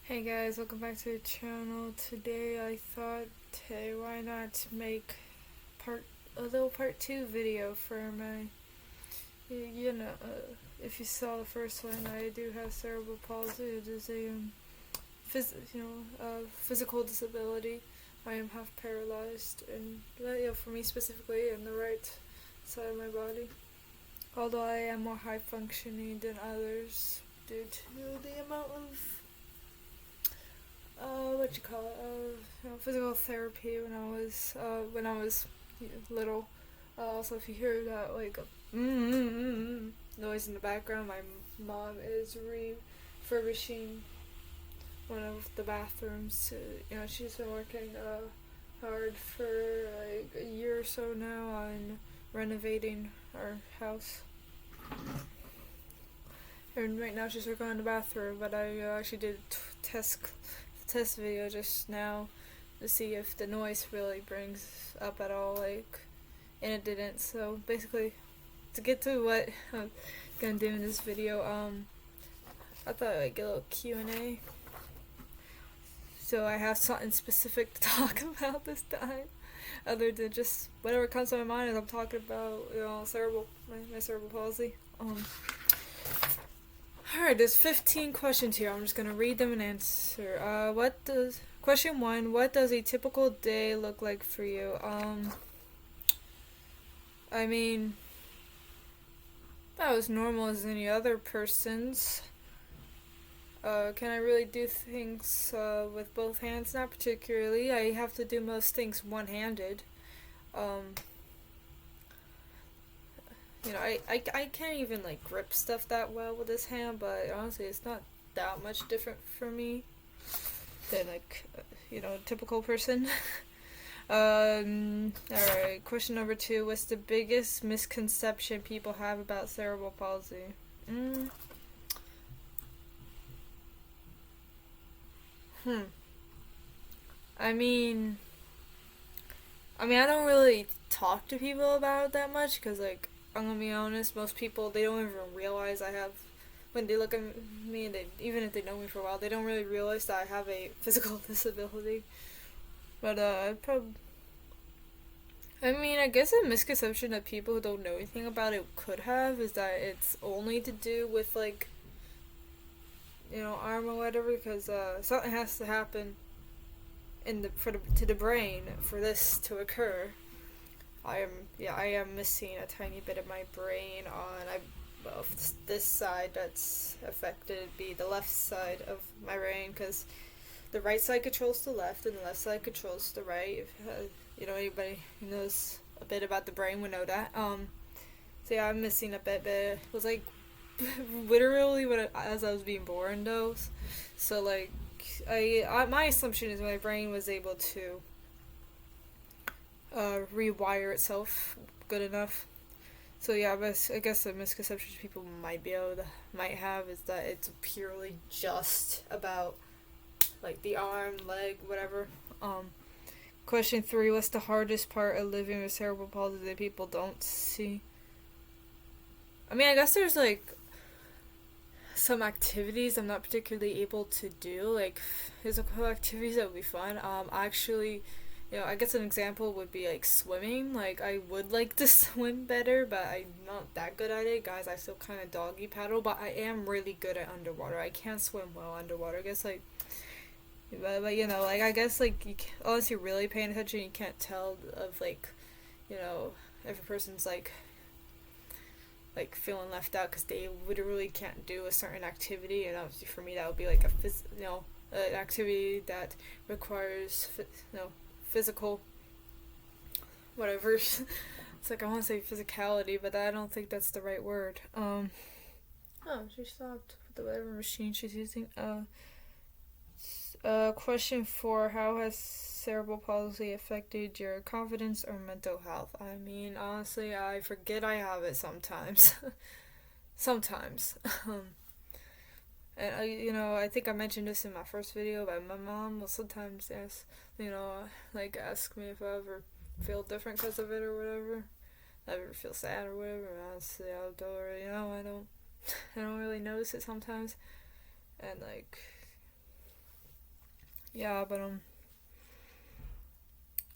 Hey guys, welcome back to the channel. Today I thought, hey, why not make part a little part 2 video for my, if you saw the first one, I do have cerebral palsy. It is a physical disability. I am half paralyzed, and for me specifically, in the right side of my body. Although I am more high functioning than others due to the amount of physical therapy when I was little. Also, if you hear that noise in the background, my mom is refurbishing one of the bathrooms. She's been working hard for like a year or so now on renovating our house. And right now she's working on the bathroom, but I actually did test video just now to see if the noise really brings up at all, and it didn't. So basically, to get to what I'm gonna do in this video, I thought I'd get a little Q&A. So I have something specific to talk about this time, other than just whatever comes to my mind as I'm talking about, my cerebral palsy. Alright, there's 15 questions here. I'm just gonna read them and answer. Question 1, what does a typical day look like for you? I mean, that was normal as any other person's. Can I really do things with both hands? Not particularly. I have to do most things one-handed. I can't even grip stuff that well with this hand, but honestly, it's not that much different for me than a typical person. Alright, question number 2. What's the biggest misconception people have about cerebral palsy? I mean, I don't really talk to people about it that much, because, I'm gonna be honest, most people, they don't even realize I have, when they look at me, and even if they know me for a while, they don't really realize that I have a physical disability. But, I guess a misconception that people who don't know anything about it could have is that it's only to do with, arm or whatever, because, something has to happen to the brain for this to occur. I am missing a tiny bit of my brain this side that's affected be the left side of my brain, because the right side controls the left and the left side controls the right. If, anybody who knows a bit about the brain would know that. So yeah, I'm missing a bit, but it was literally as I was being born though. So my assumption is my brain was able to rewire itself good enough. So yeah, but I guess the misconceptions people might have is that it's purely just about the arm, leg, whatever. Question 3, what's the hardest part of living with cerebral palsy that people don't see? I guess there's some activities I'm not particularly able to do, physical activities that would be fun. Actually, I guess an example would be swimming. I would like to swim better, but I'm not that good at it. Guys, I still kind of doggy paddle, but I am really good at underwater. I can swim well underwater. I guess I guess unless you're really paying attention, you can't tell of if a person's feeling left out because they literally can't do a certain activity, and obviously for me that would be an activity that requires physical whatever. It's I want to say physicality, but I don't think that's the right word. She stopped with the whatever machine she's using. Question 4, how has cerebral palsy affected your confidence or mental health? Honestly, I forget I have it sometimes. Sometimes. And I think I mentioned this in my first video, but my mom will sometimes ask me if I ever feel different because of it or whatever. I ever feel sad or whatever. And honestly, I don't really notice it sometimes. And yeah, but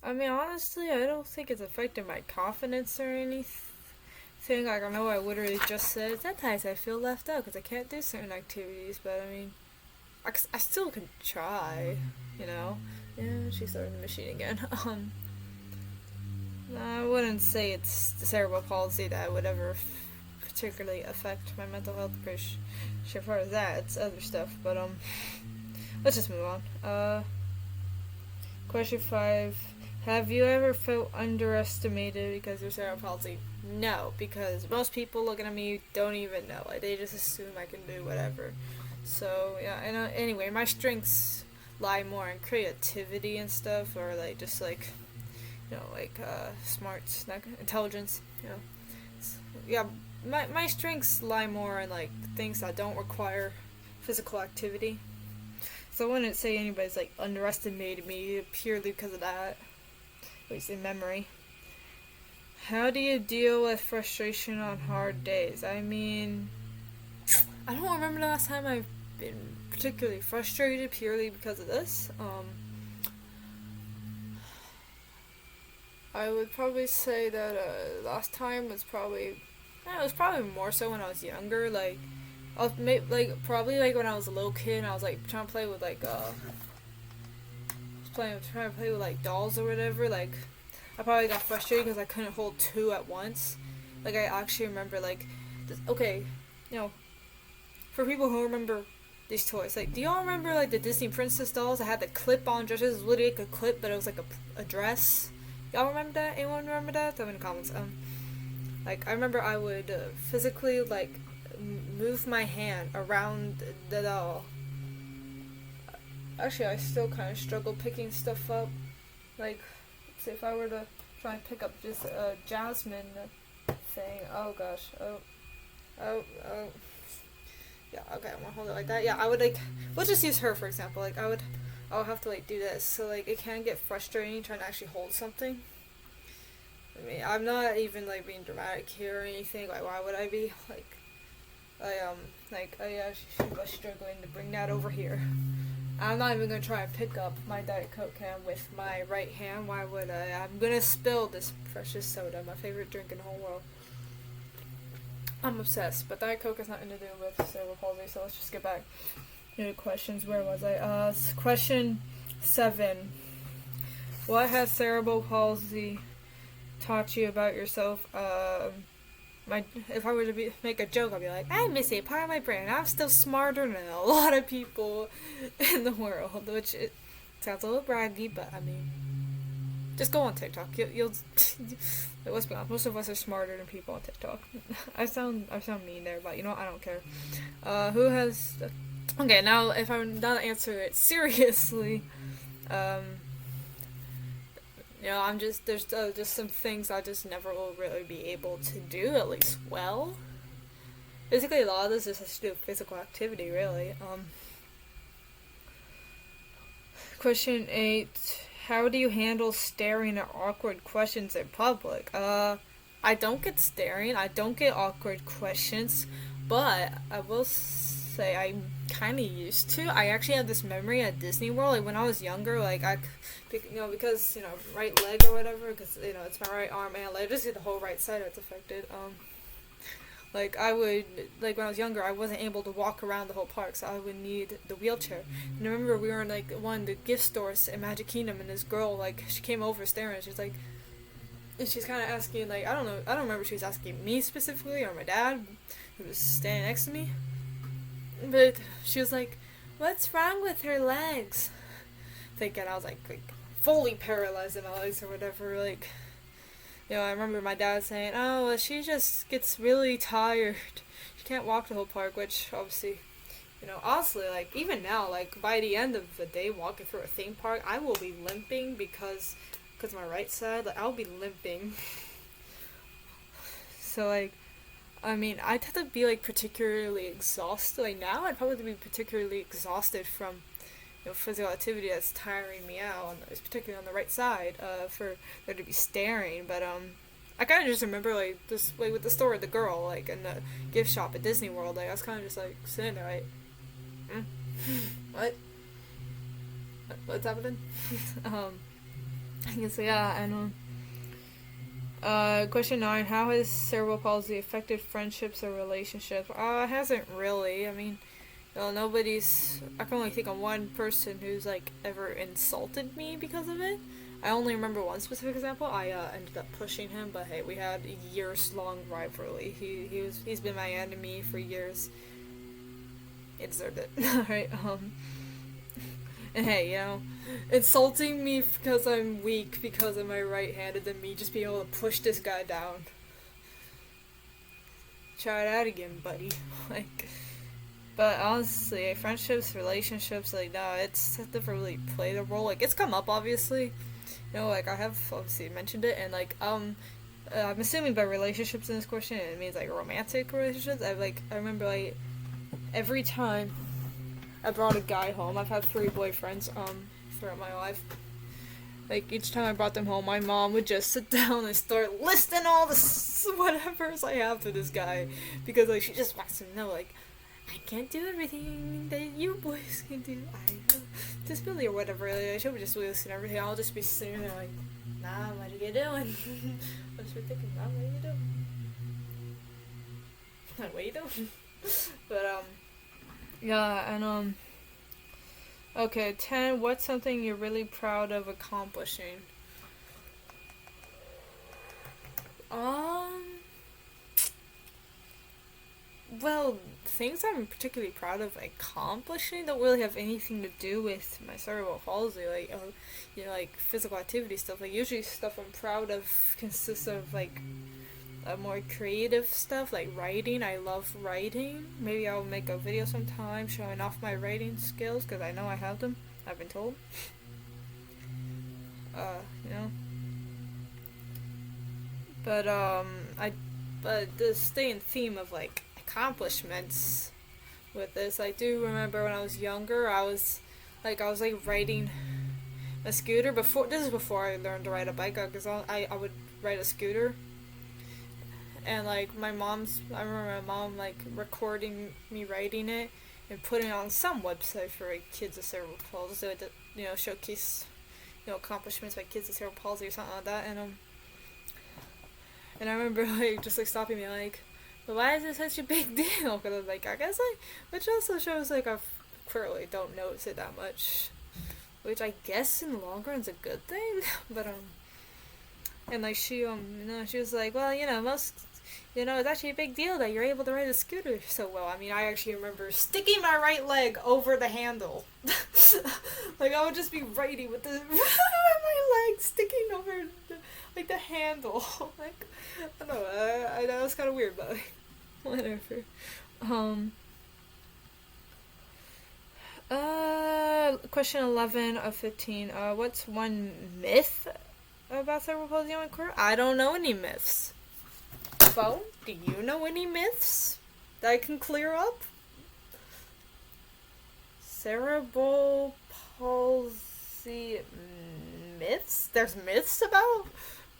I mean, honestly, I don't think it's affecting my confidence or anything. Like, I know I literally just said sometimes I feel left out because I can't do certain activities, but I mean, I still can try, you know? Yeah, she started the machine again. I wouldn't say it's the cerebral palsy that would ever particularly affect my mental health. Pretty sure far as that, it's other stuff, but let's just move on. Question 5. Have you ever felt underestimated because of cerebral palsy? No, because most people looking at me don't even know. Like, they just assume I can do whatever. So, yeah, and anyway, my strengths lie more in creativity and stuff, or, like, just, like, smarts, intelligence, yeah, my strengths lie more in, like, things that don't require physical activity. So I wouldn't say anybody's, like, underestimated me purely because of that. At least in memory. How do you deal with frustration on hard days? I mean, I don't remember the last time I've been particularly frustrated purely because of this. I would probably say that last time was probably, it was probably more so when I was younger. Like, I was probably like when I was a little kid and I was like trying to play with like trying to play with like dolls or whatever. Like, I probably got frustrated because I couldn't hold two at once. Like, I actually remember like, okay, for people who remember these toys, like, do y'all remember like the Disney princess dolls that had the clip-on dresses? It was literally like a clip, but it was like a dress. Y'all remember that? Anyone remember that? Tell me in the comments. Like, I remember I would physically like move my hand around the doll. Actually, I still kind of struggle picking stuff up. Like, let's see if I were to try and pick up this Jasmine thing. Oh gosh. Oh. Yeah. Okay, I'm gonna hold it like that. Yeah, I would like. Let's just use her for example. Like, I'll have to like do this. So like, it can get frustrating trying to actually hold something. I mean, I'm not even like being dramatic here or anything. Like, why would I be? Like, I actually was struggling to bring that over here. I'm not even gonna try and pick up my Diet Coke can with my right hand. Why would I? I'm gonna spill this precious soda, my favorite drink in the whole world. I'm obsessed, but Diet Coke has nothing to do with cerebral palsy, so let's just get back to questions. Where was I? Question 7. What has cerebral palsy taught you about yourself? If I were to make a joke, I'd be like, I miss a part of my brain. I'm still smarter than a lot of people in the world, which it sounds a little braggy, but I mean, just go on TikTok. You'll let's be honest, most of us are smarter than people on TikTok. I sound mean there, but you know what? I don't care. Who has? Okay, now if I'm not to answer it seriously, I'm just there's just some things I just never will really be able to do at least well. Basically, a lot of this just has to do with physical activity, really. Question 8. How do you handle staring at awkward questions in public? I don't get staring. I don't get awkward questions, but I will say I'm kind of used to. I actually have this memory at Disney World. Like, when I was younger, like, because, right leg or whatever, because, it's my right arm and leg, just the whole right side that's affected. Like, I would, like, when I was younger, I wasn't able to walk around the whole park, so I would need the wheelchair. And I remember we were in, like, one of the gift stores in Magic Kingdom, and this girl, like, she came over staring, and she's like, and she's kind of asking, like, I don't remember if she was asking me specifically, or my dad, who was standing next to me, but she was like, what's wrong with her legs? Thinking I was, like fully paralyzed in my legs or whatever, like, I remember my dad saying, oh, well, she just gets really tired. She can't walk the whole park, which obviously, honestly, like, even now, like, by the end of the day walking through a theme park, I will be limping because my right side, like, I'll be limping. So, like, I mean, I'd have to be, like, particularly exhausted. Like, now I'd probably be particularly exhausted from physical activity that's tiring me out, particularly on the right side, for there to be staring. But I kind of just remember, like, this, like, with the story of the girl, like, in the gift shop at Disney World, like, I was kind of just, like, sitting there, like, what? What's happening? I guess, yeah, and, question 9. How has cerebral palsy affected friendships or relationships? It hasn't really. I mean, nobody's. I can only think of one person who's, like, ever insulted me because of it. I only remember one specific example. I ended up pushing him, but hey, we had a years-long rivalry. He's been my enemy for years. It deserved it. Alright, and hey, insulting me because I'm weak because of my right-handed and me just being able to push this guy down. Try that again, buddy. Like, but honestly, friendships, relationships, like, no, it's never really played a role. Like, it's come up, obviously. Like, I have obviously mentioned it, and, like, I'm assuming by relationships in this question, it means, like, romantic relationships. I remember, like, every time I brought a guy home, I've had 3 boyfriends, throughout my life. Like, each time I brought them home, my mom would just sit down and start listing all the whatevers I have to this guy. Because, like, she just wants to know, like, I can't do everything that you boys can do. I have disability or whatever. Like, she would just listen to everything. I'll just be sitting there like, nah, what are you doing? I'm just thinking, nah, what are you doing? What are you doing? But, yeah, and, okay, 10, what's something you're really proud of accomplishing? Well, things I'm particularly proud of accomplishing don't really have anything to do with my cerebral palsy, like, like, physical activity stuff. Like, usually stuff I'm proud of consists of, like, more creative stuff, like writing. I love writing. Maybe I'll make a video sometime showing off my writing skills, because I know I have them. I've been told. But to stay in theme of, like, accomplishments with this, I do remember when I was younger, I was riding a scooter. This is before I learned to ride a bike, because I would ride a scooter. And, like, I remember my mom, like, recording me riding it and putting it on some website for, like, kids with cerebral palsy, so it, showcase, accomplishments by kids with cerebral palsy or something like that. And I remember, like, just, like, stopping me, like, but why is it such a big deal? Because, like, I guess, like, which also shows, like, I clearly don't notice it that much, which I guess in the long run is a good thing. But, and, like, she was like, well, it's actually a big deal that you're able to ride a scooter so well. I mean, I actually remember sticking my right leg over the handle. Like, I would just be riding with my leg sticking over the handle. Like, I don't know, I know it's kind of weird, but, like, whatever. Question 11 of 15. What's one myth about cerebral palsy on court? I don't know any myths. Phone, do you know any myths that I can clear up? Cerebral palsy myths? There's myths about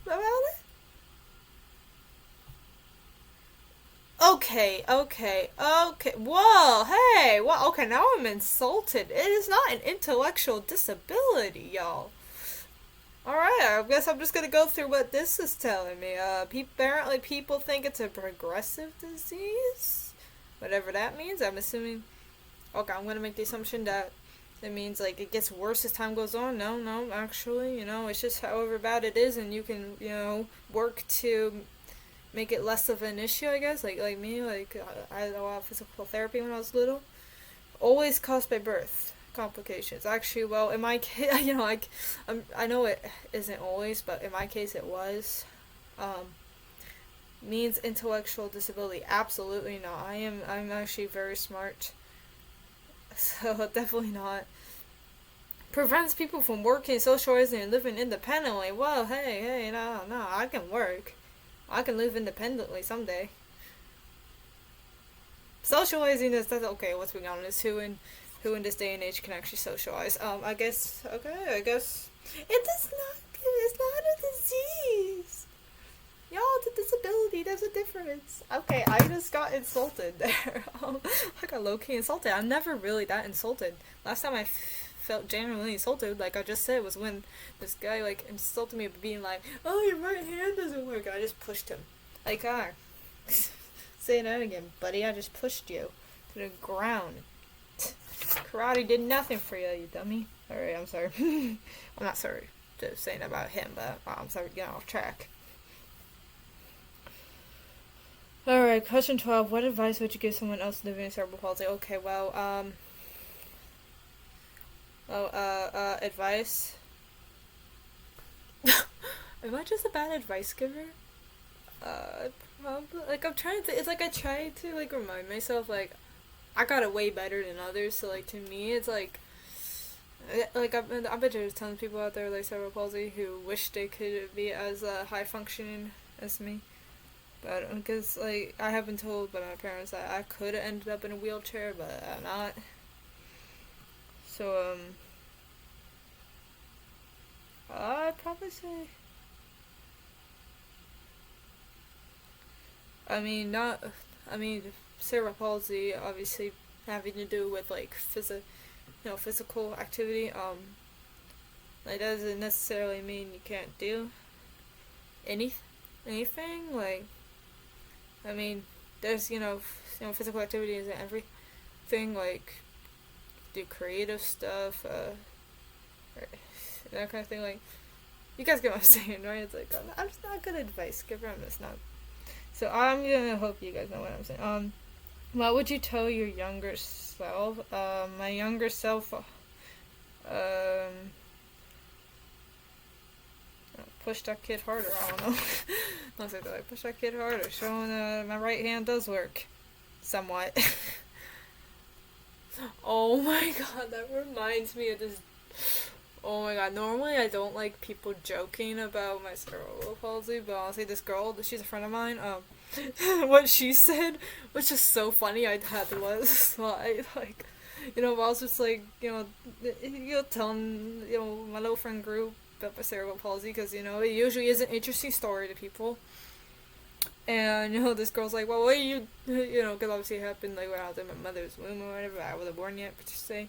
it? Okay. Whoa, hey, well, okay, now I'm insulted. It is not an intellectual disability, y'all. Alright, I guess I'm just gonna go through what this is telling me. Apparently people think it's a progressive disease. Whatever that means, I'm assuming. Okay, I'm gonna make the assumption that it means, like, it gets worse as time goes on. No, actually, it's just however bad it is, and you can, work to make it less of an issue, I guess. Like me, like, I had a lot of physical therapy when I was little. Always caused by birth complications. Actually, well, in my case, I know it isn't always, but in my case it was. Means intellectual disability? Absolutely not. I'm actually very smart, so definitely not. Prevents people from working, socializing, and living independently. Well, hey, no, I can work. I can live independently someday. Socializing is okay. Let's be honest. Who in this day and age can actually socialize? I guess it does not. It's not a disease. Y'all, it's a disability. There's a difference. Okay, I just got insulted there. I got low-key insulted. I'm never really that insulted. Last time I felt genuinely insulted, like I just said, was when this guy, like, insulted me by being like, oh, your right hand doesn't work. And I just pushed him. Like, say that again, buddy. I just pushed you to the ground. Karate did nothing for you, you dummy. Alright, I'm sorry. I'm not sorry to saying about him, but I'm sorry to get off track. Alright, question 12. What advice would you give someone else living with cerebral palsy? Okay, well, advice? Am I just a bad advice giver? Probably, like, I'm trying to, it's like I try to, like, remind myself, like, I got it way better than others, so, like, to me, it's like, I bet there's tons of people out there, like, cerebral palsy, who wish they could be as, high-functioning as me, but, because, like, I have been told by my parents that I could have ended up in a wheelchair, but I'm not, so, I'd probably say, cerebral palsy, obviously, having to do with, like, physical activity, that doesn't necessarily mean you can't do anything, like, there's, physical activity isn't everything, like, do creative stuff, or that kind of thing, like, you guys get what I'm saying, right? It's like, I'm just not a good advice giver, I'm just not. So I'm gonna hope you guys know what I'm saying. What would you tell your younger self? My younger self, push that kid harder, I don't know. I'll say that, like, push that kid harder, showing my right hand does work. Somewhat. Oh my god, that reminds me of this. Oh my god, normally I don't like people joking about my cerebral palsy, but honestly, this girl, she's a friend of mine, what she said was just so funny. I had to let it slide, like, I was just like, telling, my little friend group about my cerebral palsy, because, it usually is an interesting story to people, and, this girl's like, well, what are you, because obviously it happened, like, when I was in my mother's womb or whatever, I wasn't born yet, but you say,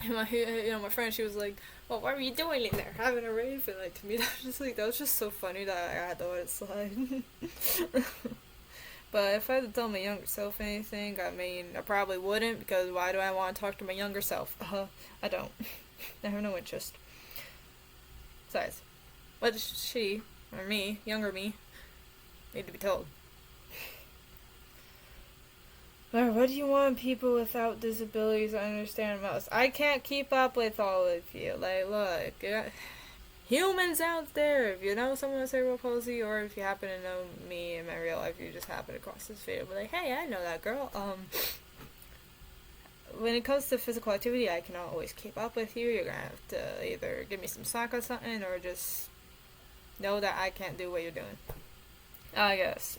and my friend, she was like, well, what were you doing in there, having a rave? And, like, to me, that was just so funny that I had to let it slide. But if I had to tell my younger self anything, I probably wouldn't, because why do I want to talk to my younger self? I don't. I have no interest. Besides, what does she, or me, younger me, need to be told? Or what do you want people without disabilities to understand most? I can't keep up with all of you. Like, look, humans out there, if you know someone with cerebral palsy, or if you happen to know me in my real life, you just happen to cross this video, be like, hey, I know that girl. When it comes to physical activity, I cannot always keep up with you. You're gonna have to either give me some slack or something, or just know that I can't do what you're doing. I guess.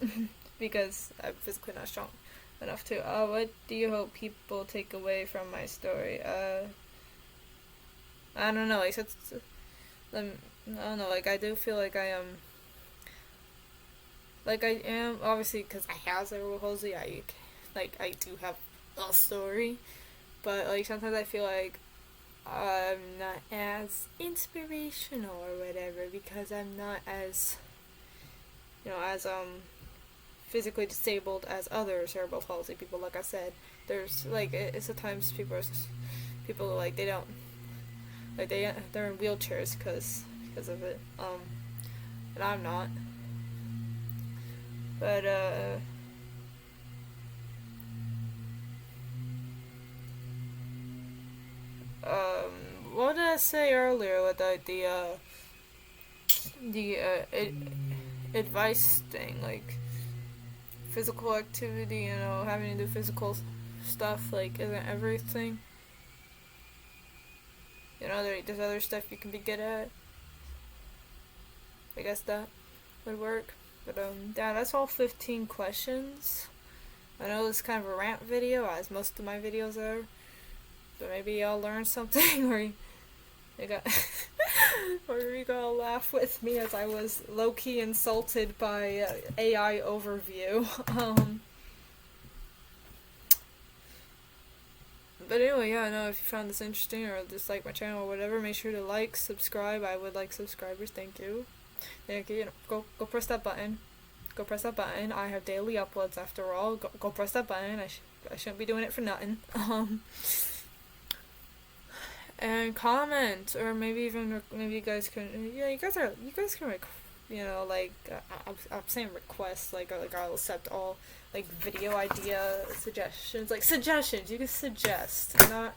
Because I'm physically not strong enough to. What do you hope people take away from my story? I don't know, like, I don't know, like, I do feel like I am, obviously, because I have cerebral palsy, I do have a story, but, like, sometimes I feel like I'm not as inspirational or whatever, because I'm not as, as, physically disabled as other cerebral palsy people. Like I said, there's, like, it's at times people like, they don't, like, they're in wheelchairs because of it, and I'm not, but, what did I say earlier with, like, the advice thing, like, physical activity, having to do physical stuff, like, isn't everything. There's other stuff you can be good at. I guess that would work. But, yeah, that's all 15 questions. I know this is kind of a rant video, as most of my videos are, but maybe y'all learned something, or you got, or you gotta laugh with me as I was low-key insulted by AI overview. But anyway, yeah, no, if you found this interesting or just like my channel or whatever, make sure to like, subscribe. I would like subscribers. Thank you. Thank you. You know, go press that button. Go press that button. I have daily uploads after all. Go press that button. I shouldn't be doing it for nothing. And comment, or maybe even maybe you guys can. Yeah, you guys can you know, like I'm saying requests, like I'll accept all like video idea suggestions, like suggestions. You can suggest, not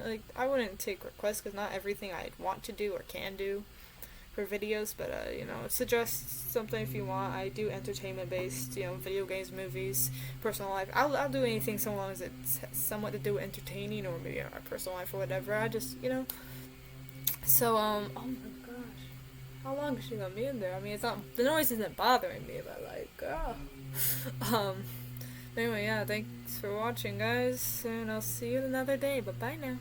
like I wouldn't take requests because not everything I want to do or can do for videos, but you know, suggest something if you want. I do entertainment based, you know, video games, movies, personal life. I'll do anything so long as it's somewhat to do with entertaining or maybe my personal life or whatever. I just, you know. So oh my gosh, how long is she gonna be in there? I mean, it's not, the noise isn't bothering me, but like anyway, yeah, thanks for watching, guys, and I'll see you another day. Bye bye now.